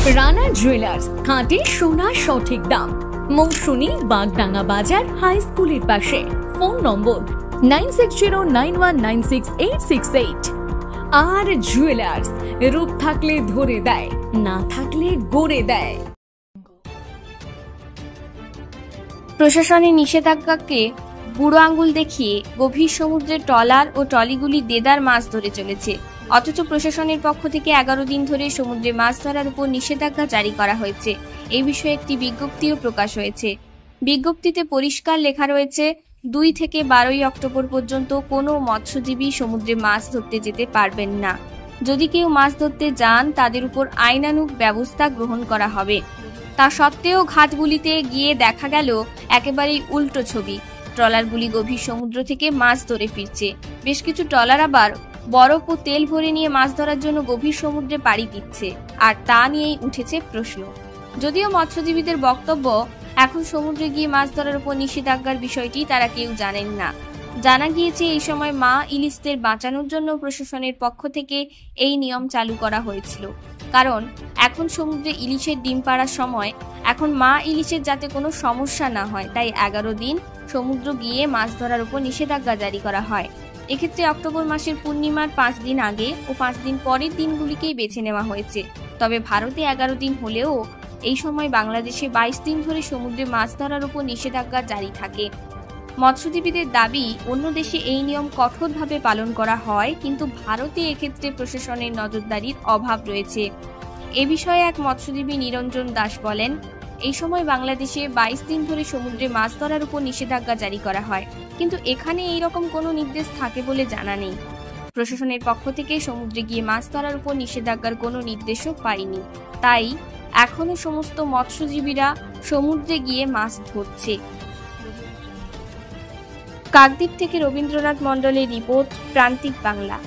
Rana jewellers, খাঁটি সোনা সঠিক দাম। মৌসুমী, বাগডাঙ্গা বাজার, হাই স্কুলের পাশে। ফোন নম্বর 9609196868। আর জুয়েলার্স, রূপ থাকলে ধরে দেয়, না থাকলে গড়ে দেয়। প্রশাসনের নিষেধাজ্ঞাকে বুড়ো আঙ্গুল দেখিয়ে গভীর সমুদ্রে ট্রলার ও ট্রলিগুলি দেদার মাছ ধরে চলেছে, অথচ প্রশাসনের পক্ষ থেকে 11 দিন ধরে সমুদ্রে মাছ ধরার উপর নিষেধাজ্ঞা জারি করা হয়েছে। এই বিষয়ে একটি বিজ্ঞপ্তিও প্রকাশ হয়েছে। বিজ্ঞপ্তিতে পরিষ্কার লেখা রয়েছে, 2 থেকে 12 অক্টোবর পর্যন্ত কোনো মৎস্যজীবী সমুদ্রে মাছ ধরতে যেতে পারবেন না। যদি কেউ মাছ ধরতে যান, তাদের উপর আইনানুগ ব্যবস্থা গ্রহণ করা হবে। তা সত্ত্বেও ঘাটগুলিতে গিয়ে দেখা গেল একেবারেই উল্টো ছবি। ট্রলারগুলি গভীর সমুদ্র থেকে মাছ ধরে ফিরছে। বেশ কিছু ট্রলার আবার বরফ ও তেল ভরে নিয়ে মাছ ধরার জন্য গভীর সমুদ্রে পাড়ি দিচ্ছে, আর তা নিয়েই উঠেছে প্রশ্ন। যদিও মৎস্যজীবীদের বক্তব্য, এখন সমুদ্রে গিয়ে মাছ ধরার উপর নিষেধাজ্ঞার বিষয়টি তারা কেউ জানেন না। জানা গিয়েছে এই সময় মা ইলিশদের বাঁচানোর জন্য প্রশাসনের পক্ষ থেকে এই নিয়ম চালু করা হয়েছিল। কারণ এখন সমুদ্রে ইলিশের ডিম পাড়ার সময়, এখন মা ইলিশের যাতে কোনো সমস্যা না হয়, তাই 11 দিন সমুদ্র গিয়ে মাছ ধরার উপর নিষেধাজ্ঞা জারি করা হয়। এক্ষেত্রে অক্টোবর মাসের পূর্ণিমার 5 দিন আগে ও 5 দিন পরের দিনগুলিকেই বেছে নেওয়া হয়েছে। তবে ভারতে 11 দিন হলেও এই সময় বাংলাদেশে 22 দিন ধরে সমুদ্রে মাছ ধরার উপর নিষেধাজ্ঞা জারি থাকে। মৎস্যজীবীদের দাবি, অন্য দেশে এই নিয়ম কঠোরভাবে পালন করা হয়, কিন্তু ভারতে এক্ষেত্রে প্রশাসনের নজরদারির অভাব রয়েছে। এ বিষয়ে এক মৎস্যজীবী নিরঞ্জন দাস বলেন, এই সময় বাংলাদেশে 22 দিন ধরে সমুদ্রে মাছ ধরার উপর নিষেধাজ্ঞা জারি করা হয়, কিন্তু এখানে এই রকম কোনো নির্দেশ থাকে বলে জানা নেই। প্রশাসনের পক্ষ থেকে সমুদ্রে গিয়ে মাছ ধরার উপর নিষেধাজ্ঞার কোনো নির্দেশও পাইনি, তাই এখনো সমস্ত মৎস্যজীবীরা সমুদ্রে গিয়ে মাছ ধরছে। কাকদ্বীপ থেকে রবীন্দ্রনাথ মণ্ডলের রিপোর্ট, প্রান্তিক বাংলা।